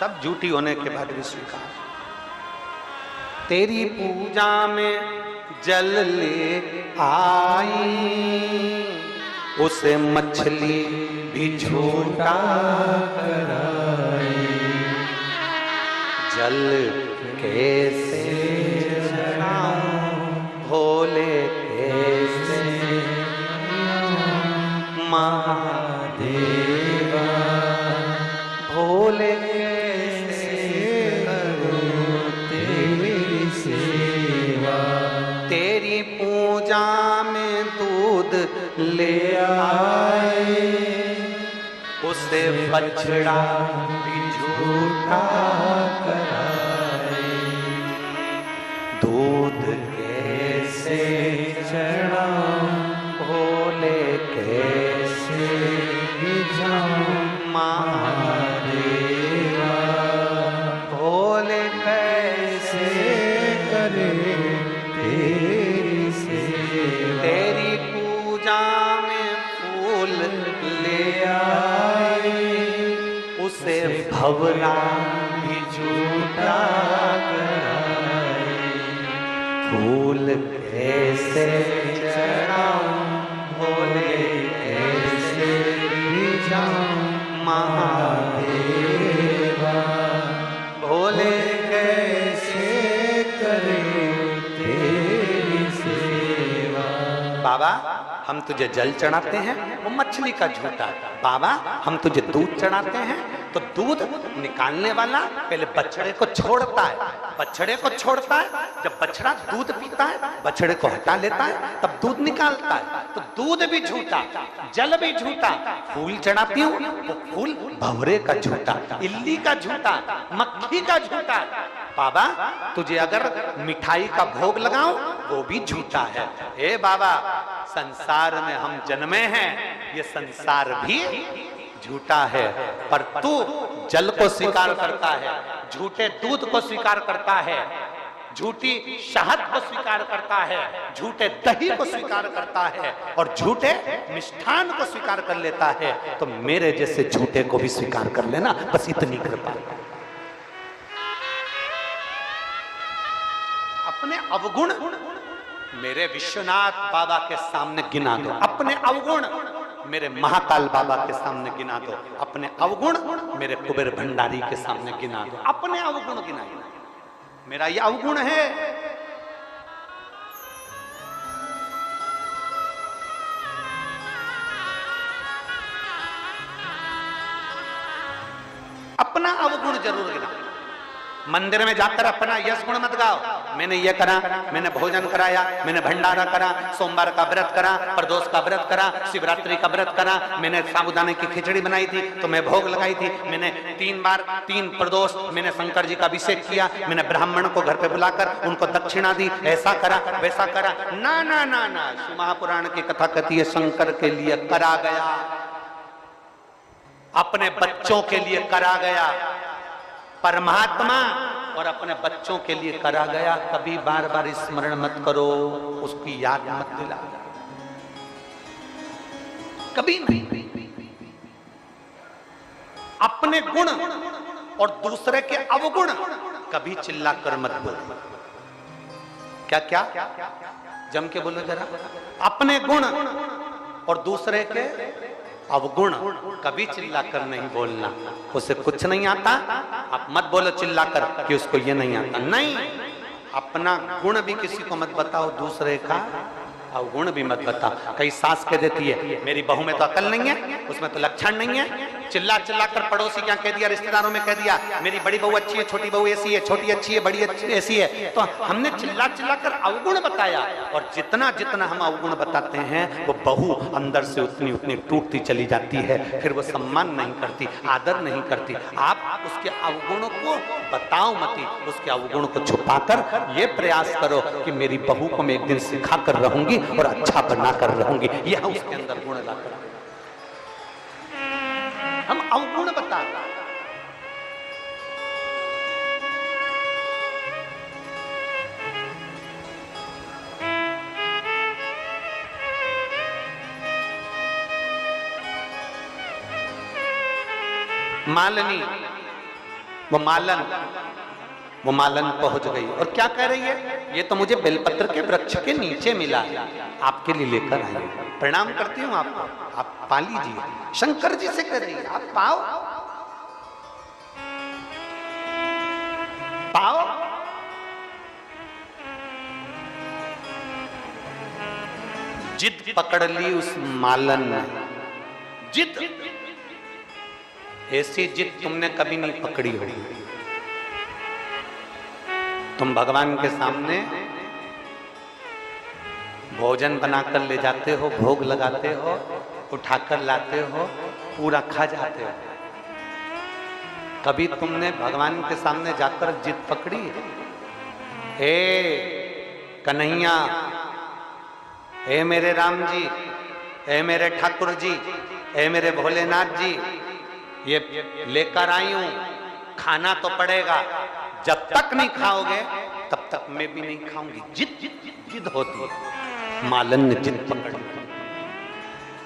सब झूठी होने के बाद भी स्वीकार। तेरी पूजा में जल ले आई, उसे मछली भी झूठा कराई। जल कैसे चढ़ाऊं भोले कैसे महादेवा, भोले कैसे करूं तेरी सेवा। तेरी पूजा में दूध ले आए, उसे बछड़ा भी झूठा कराए। दूध कैसे चढ़ाऊं भोले कैसे भिजाऊं महादेवा, भोले कैसे करे तेरी सेवा। तेरी पूजा में फूल ले आए, उसे भवरा भी झूठा कराए। फूल कैसे चढ़ाऊं भोले कैसे भिजाऊं महादेवा, भोले कैसे करे तेरी सेवा। बाबा हम तुझे जल चढ़ाते हैं, वो मछली का झूठा। बाबा हम तुझे दूध चढ़ाते हैं, तो दूध निकालने वाला पहले बछड़े को छोड़ता है, बछड़े को छोड़ता है। जब बछड़ा दूध पीता है, बछड़े को हटा लेता है, तब दूध निकालता है। तो दूध भी झूठा, जल भी झूठा। फूल चढ़ाती हूँ, वो फूल भंवरे का झूठा, इल्ली का झूठा, मक्खी का झूठा। बाबा तुझे अगर मिठाई का भोग लगाऊं, वो भी झूठा है। हे बाबा संसार में हम जन्मे हैं, ये संसार भी झूठा है। पर तू जल को स्वीकार करता है, झूठे दूध को स्वीकार करता है, झूठी शहद को स्वीकार करता है, झूठे दही को स्वीकार करता है, और झूठे मिष्ठान को स्वीकार कर लेता है। तो मेरे जैसे झूठे को भी स्वीकार कर लेना, बस इतनी कृपा। अपने अवगुण मेरे विश्वनाथ बाबा के सामने गिना दो, अपने अवगुण मेरे महाकाल बाबा के सामने गिना दो, अपने अवगुण मेरे कुबेर भंडारी के सामने गिना दो, अपने अवगुण गिना। मेरा ये अवगुण है। अपना अवगुण जरूर गिना। मंदिर में जाकर अपना यश गुण मत गाओ, मैंने ये करा, मैंने भोजन कराया, मैंने भंडारा करा, सोमवार का व्रत करा, प्रदोष का व्रत करा, शिवरात्रि का व्रत करा, मैंने साबूदाने की खिचड़ी बनाई थी तो मैं भोग लगाई थी, मैंने 3 बार 3 प्रदोष मैंने शंकर जी का अभिषेक किया, मैंने ब्राह्मण को घर पे बुलाकर उनको दक्षिणा दी, ऐसा करा वैसा करा। ना ना ना ना, शिव महापुराण की कथा कहती है शंकर के लिए करा गया, अपने बच्चों के लिए करा गया। परमात्मा और अपने बच्चों के लिए करा गया। कभी बार बार स्मरण मत करो, उसकी याद मत दिला, कभी नहीं। अपने गुण और दूसरे के अवगुण कभी चिल्लाकर मत बोलो। क्या क्या जम के बोलो जरा। अपने गुण और दूसरे के अवगुण कभी चिल्लाकर नहीं बोलना। उसे कुछ नहीं आता, आप मत बोलो चिल्लाकर कि उसको ये नहीं आता। नहीं, अपना गुण भी किसी को मत बताओ, दूसरे का अवगुण भी मत बताओ। कई सास कह देती है मेरी बहू में तो अकल नहीं है, उसमें तो लक्षण नहीं है। चिल्ला चिल्ला कर पड़ोसी क्या कह दिया, रिश्तेदारों में कह दिया मेरी बड़ी बहू अच्छी है, छोटी बहू ऐसी है, छोटी अच्छी है, बड़ी अच्छी ऐसी है। तो हमने चिल्ला चिल्ला कर अवगुण बताया, और जितना जितना हम अवगुण बताते हैं वो बहू अंदर से उतनी उतनी टूटती चली जाती है। फिर वो सम्मान नहीं करती, आदर नहीं करती। आप उसके अवगुणों को बताओ मती, उसके अवगुण को छुपाकर ये प्रयास करो कि मेरी बहू को मैं एक दिन सिखा कर रहूंगी और अच्छा बना कर रहूंगी। यह उसके अंदर गुण लाकर हम अवगुण बता। मालिनी वो मालन पहुंच गई और क्या कह रही है, ये तो मुझे बेलपत्र के वृक्ष के नीचे मिला है, आपके लिए लेकर आई, प्रणाम करती हूँ आपको, आप पा लीजिए। शंकर जी से कह रही है, आप पाओ पाओ। जिद पकड़ ली उस मालन ने, जिद, ऐसी जिद तुमने कभी नहीं पकड़ी होगी। तुम भगवान के सामने भोजन बनाकर ले जाते हो, भोग लगाते हो, उठाकर लाते हो, पूरा खा जाते हो। कभी तुमने भगवान के सामने जाकर जिद पकड़ी? हे कन्हैया, हे मेरे राम जी, हे मेरे ठाकुर जी, हे मेरे भोलेनाथ जी, ये लेकर आई हूं, खाना तो पड़ेगा, जब तक नहीं खाओगे तब तक मैं भी नहीं खाऊंगी। जिद जिद होती है। मालन ने जिद पकड़ी,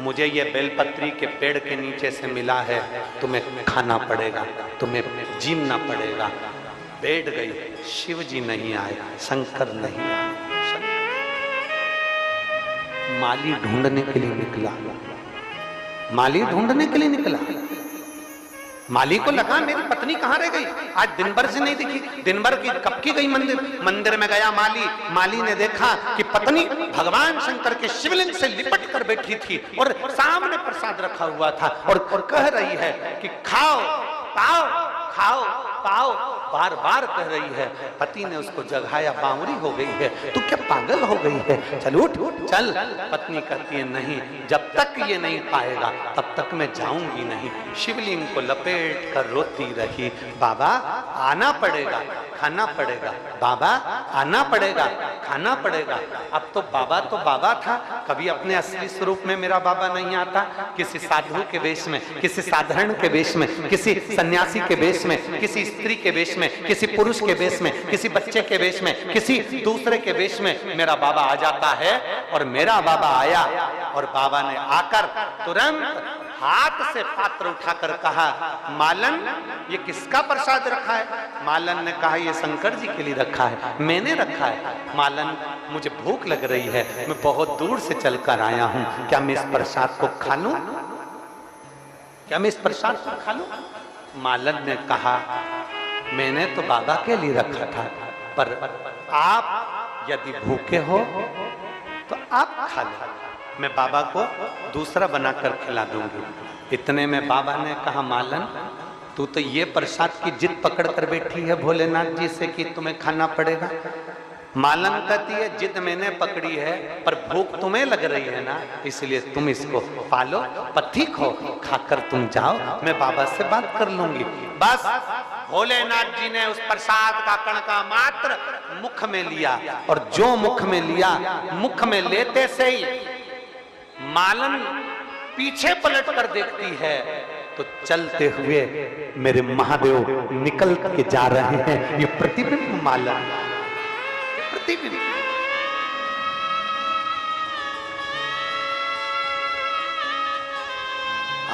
मुझे ये बेलपत्री के पेड़ के नीचे से मिला है, तुम्हें खाना पड़ेगा, तुम्हें जीना पड़ेगा। बैठ गई। शिव जी नहीं आए, शंकर नहीं आए। माली ढूंढने के लिए निकला, माली ढूंढने के लिए निकला। माली को लगा मेरी पत्नी कहाँ रह गई, आज दिन भर से नहीं दिखी, दिन भर की कब की गई मंदिर में गया माली। माली ने देखा कि पत्नी भगवान शंकर के शिवलिंग से लिपट कर बैठी थी और सामने प्रसाद रखा हुआ था और कह रही है कि खाओ पाओ, खाओ पाओ, बार बार कह रही है। पति ने उसको जगाया, बावरी हो गई है, तू क्या पागल हो गई है, चल उठ चल। पत्नी कहती है नहीं, जब तक ये नहीं पाएगा तब तक मैं जाऊंगी नहीं। शिवलिंग को लपेट कर रोती रही, बाबा आना पड़ेगा, खाना पड़ेगा, बाबा आना पड़ेगा, खाना पड़ेगा। अब तो बाबा था, कभी अपने असली स्वरूप में मेरा बाबा नहीं आता। किसी साधु के वेश में, किसी साधारण के वेश में, किसी सन्यासी के वेश में, किसी स्त्री के वेश में, किसी पुरुष के वेश में, किसी बच्चे के वेश में, किसी दूसरे के वेश में मेरा बाबा आ जाता है। और मेरा बाबा आया और बाबा ने आकर तुरंत हाथ से पात्र उठाकर कहा, मालन ये किसका प्रसाद रखा है? मालन ने कहा ये शंकर जी के लिए रखा है, मैंने रखा है। मालन मुझे भूख लग रही है, मैं बहुत दूर से चलकर आया हूं, क्या मैं इस प्रसाद को खा लूं? क्या मैं इस प्रसाद को खा लूं? मालन ने कहा मैंने तो बाबा के लिए रखा था, पर आप यदि भूखे हो तो आप खा लो, मैं बाबा को दूसरा बनाकर खिला दूंगी। इतने में बाबा ने कहा मालन तू तो ये प्रसाद की जिद पकड़ कर बैठी है भोलेनाथ जी से कि तुम्हें खाना पड़ेगा। मालन कहती है जिद मैंने पकड़ी है, पर भूख तुम्हें लग रही है ना, इसलिए तुम इसको पालो, पथिक हो, खाकर तुम जाओ, मैं बाबा से बात कर लूंगी। बस भोलेनाथ जी ने उस प्रसाद का कणका मात्र मुख में लिया और जो मुख में लिया, मुख में लेते से ही मालन पीछे पलट कर देखती है तो चलते हुए मेरे महादेव निकल के जा रहे हैं। ये प्रतिबिंब मालन, प्रतिबिंब।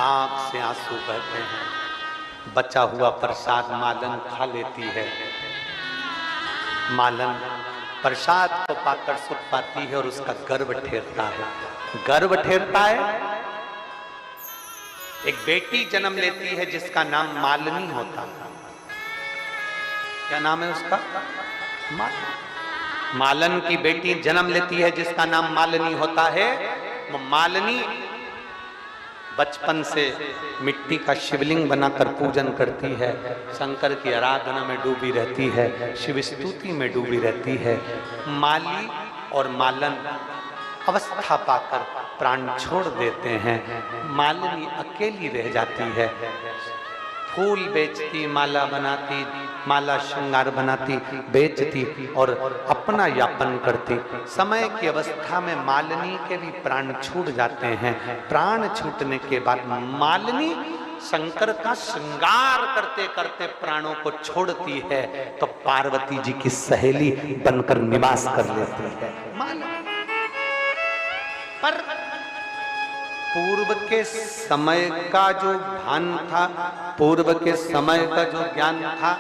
आंख से आंसू बहते हैं, बचा हुआ प्रसाद मालन खा लेती है। मालन प्रसाद को पाकर सुख पाती है और उसका गर्व ठेरता है, गर्व ठेरता है। एक बेटी जन्म लेती है जिसका नाम मालनी होता है। क्या नाम है उसका? मालन की बेटी जन्म लेती है जिसका नाम मालनी होता है। वो मालनी बचपन से मिट्टी का शिवलिंग बनाकर पूजन करती है, शंकर की आराधना में डूबी रहती है, शिव स्तुति में डूबी रहती है। माली और मालन अवस्था पाकर प्राण छोड़ देते हैं। मालिनी अकेली रह जाती है, फूल बेचती, माला बनाती, माला श्रृंगार बनाती, बेचती और अपना यापन करती। समय की अवस्था में मालिनी के भी प्राण छूट जाते हैं। प्राण छूटने के बाद मालिनी शंकर का श्रृंगार करते करते प्राणों को छोड़ती है तो पार्वती जी की सहेली बनकर निवास कर लेती है। पर पूर्व के समय का जो भान था, पूर्व के समय का जो ज्ञान था,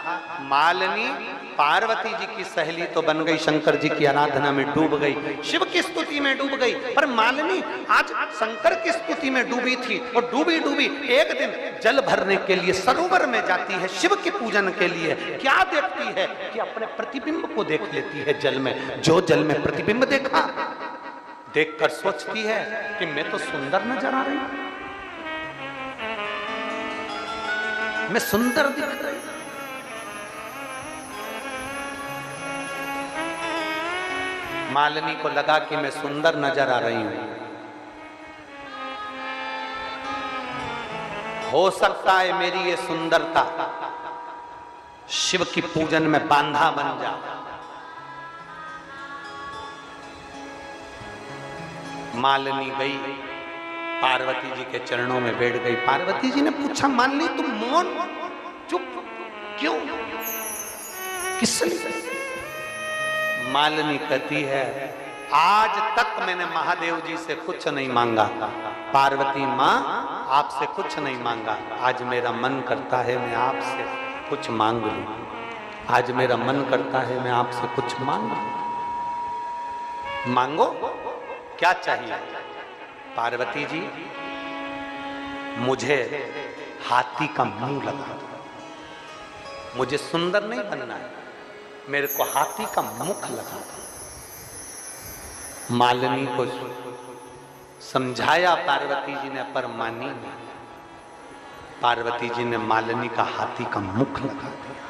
मालिनी पार्वती जी की सहेली तो बन गई, शंकर जी की आराधना में डूब गई, शिव की स्तुति में डूब गई, पर मालिनी आज शंकर की स्तुति में डूबी थी और डूबी डूबी एक दिन जल भरने के लिए सरोवर में जाती है, शिव के पूजन के लिए। क्या देखती है कि अपने प्रतिबिंब को देख लेती है जल में। जो जल में प्रतिबिंब देखा, देखकर सोचती है कि मैं तो सुंदर नजर आ रही हूं, मैं सुंदर दिख रही हूं। मालिनी को लगा कि मैं सुंदर नजर आ रही हूं, हो सकता है मेरी ये सुंदरता शिव की पूजन में बांधा बन जाए। मालिनी गई, पार्वती जी के चरणों में बैठ गई। पार्वती जी ने पूछा, मालिनी तुम मौन चुप क्यों, किस लिए? मालिनी कहती है, आज तक मैंने महादेव जी से कुछ नहीं मांगा, पार्वती माँ आपसे कुछ नहीं मांगा, आज मेरा मन करता है मैं आपसे कुछ मांग लूं, आज मेरा मन करता है मैं आपसे कुछ मांग लूं। मांगो, क्या चाहिए? पार्वती जी मुझे हाथी का मुंह लगा दो, मुझे सुंदर नहीं बनना है, मेरे को हाथी का मुख लगा दो। मालिनी को समझाया पार्वती जी ने, पर मानी नहीं। पार्वती जी ने मालिनी का हाथी का मुख लगा दिया।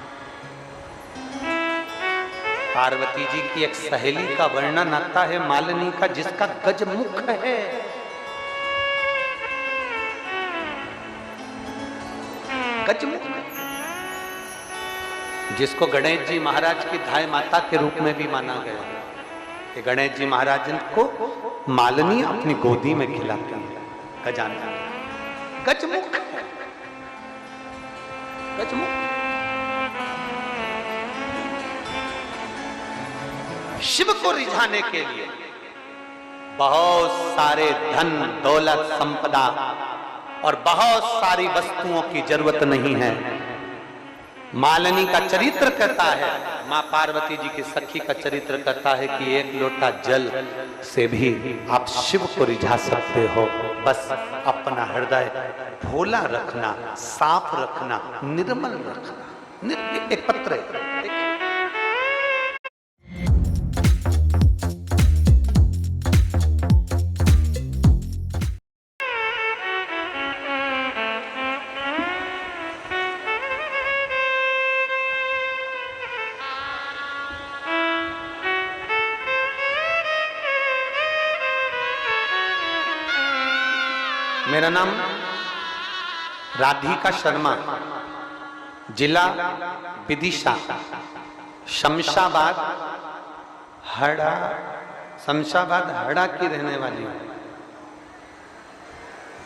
पार्वती जी की एक सहेली का वर्णन आता है मालिनी का, जिसका गजमुख है। गजमुख, जिसको गणेश जी महाराज की धाय माता के रूप में भी माना गया कि गणेश जी महाराज को मालिनी अपनी गोदी में खिलाती है। गजानन गजमुख है, गजमुख। शिव को रिझाने के लिए बहुत सारे धन दौलत संपदा और बहुत सारी वस्तुओं की जरूरत नहीं है। मालिनी का चरित्र कहता है, मां पार्वती जी की सखी का चरित्र कहता है कि एक लोटा जल से भी आप शिव को रिझा सकते हो। बस अपना हृदय भोला रखना, साफ रखना, निर्मल रखना। एक पत्र है, मेरा नाम राधिका शर्मा, जिला विदिशा, शमशाबाद हड़ा, शमशाबाद हड़ा की रहने वाली हूं।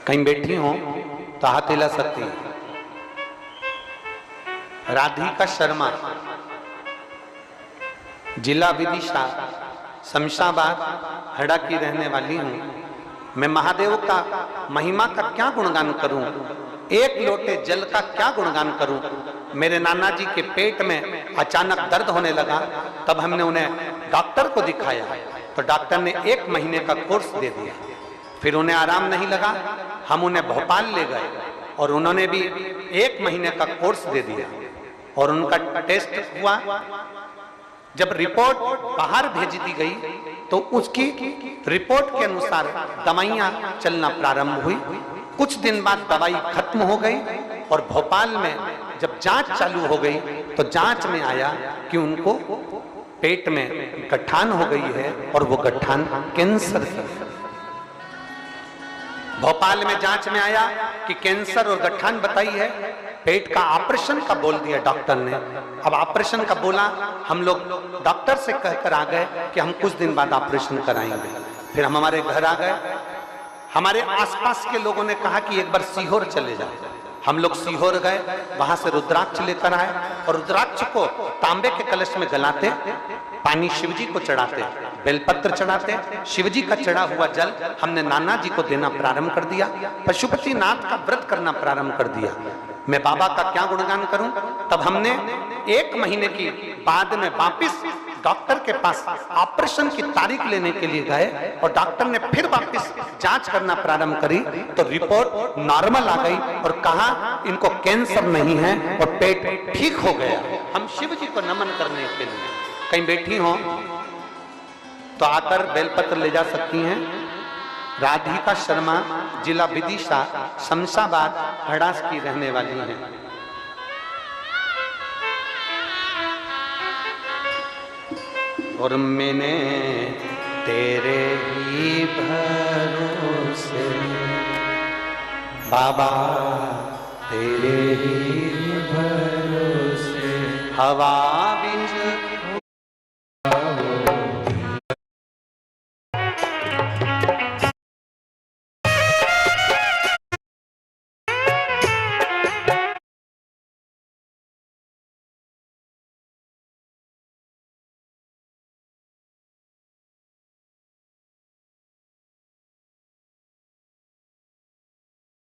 कहीं बैठी हो तो हाथ हिला सकती है। राधिका शर्मा, जिला विदिशा, शमशाबाद हड़ा की रहने वाली हूं। मैं महादेव का महिमा का क्या गुणगान करूं, एक लोटे जल का क्या गुणगान करूं। मेरे नाना जी के पेट में अचानक दर्द होने लगा, तब हमने उन्हें डॉक्टर को दिखाया तो डॉक्टर ने 1 महीने का कोर्स दे दिया। फिर उन्हें आराम नहीं लगा, हम उन्हें भोपाल ले गए और उन्होंने भी 1 महीने का कोर्स दे दिया और उनका टेस्ट हुआ। जब रिपोर्ट बाहर भेज दी गई तो उसकी रिपोर्ट के अनुसार दवाइयां चलना प्रारंभ हुई। कुछ दिन बाद दवाई खत्म हो गई और भोपाल में जब जांच चालू हो गई तो जांच में आया कि उनको पेट में गठान हो गई है और वो गठान कैंसर है। भोपाल में जांच में आया कि कैंसर और गठान बताई है। पेट का ऑपरेशन का बोल दिया डॉक्टर ने। अब ऑपरेशन का बोला, हम लोग डॉक्टर से कहकर आ गए कि हम कुछ दिन बाद ऑपरेशन कराएंगे। फिर हम हमारे घर आ गए। हमारे आसपास के लोगों ने कहा कि एक बार सीहोर चले जाओ। हम लोग सीहोर गए, वहां से रुद्राक्ष लेकर आए और रुद्राक्ष को तांबे के कलश में गलाते, पानी शिवजी को चढ़ाते, बेलपत्र चढ़ाते। शिव जी का चढ़ा हुआ जल हमने नाना जी को देना प्रारंभ कर दिया। पशुपति नाथ का व्रत करना प्रारंभ कर दिया। मैं बाबा का क्या गुणगान करूं। तब हमने 1 महीने की बाद में वापिस डॉक्टर के पास ऑपरेशन की तारीख लेने के लिए गए और डॉक्टर ने फिर वापस जांच करना प्रारंभ करी तो रिपोर्ट नॉर्मल आ गई और कहा इनको कैंसर नहीं है और पेट ठीक हो गया। हम शिव जी को नमन करने के लिए कहीं बैठी हो तो आकर बेलपत्र ले जा सकती हैं। राधिका शर्मा, जिला विदिशा, शमशाबाद, हड़ास की रहने वाली हैं। और मैंने तेरे ही भरोसे बाबा, तेरे ही भरोसे हवा